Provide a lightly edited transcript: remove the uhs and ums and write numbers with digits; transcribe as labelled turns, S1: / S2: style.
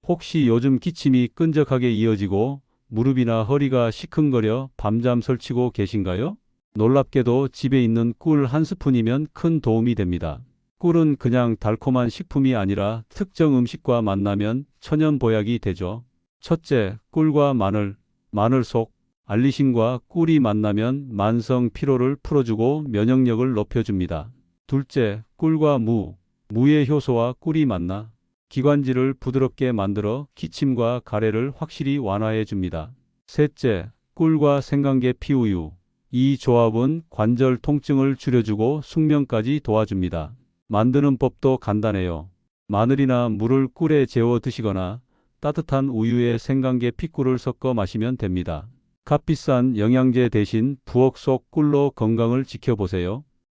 S1: 혹시 요즘 기침이 끈적하게 이어지고 무릎이나 허리가 시큰거려 밤잠 설치고 계신가요? 놀랍게도 집에 있는 꿀 한 스푼이면 큰 도움이 됩니다. 꿀은 그냥 달콤한 식품이 아니라 특정 음식과 만나면 천연보약이 되죠. 첫째, 꿀과 마늘. 마늘 속 알리신과 꿀이 만나면 만성 피로를 풀어주고 면역력을 높여줍니다. 둘째, 꿀과 무. 무의 효소와 꿀이 만나 기관지를 부드럽게 만들어 기침과 가래를 확실히 완화해 줍니다. 셋째, 꿀과 생강계 피우유. 이 조합은 관절 통증을 줄여주고 숙면까지 도와줍니다. 만드는 법도 간단해요. 마늘이나 물을 꿀에 재워 드시거나 따뜻한 우유에 생강계 피꿀을 섞어 마시면 됩니다. 값비싼 영양제 대신 부엌 속 꿀로 건강을 지켜보세요.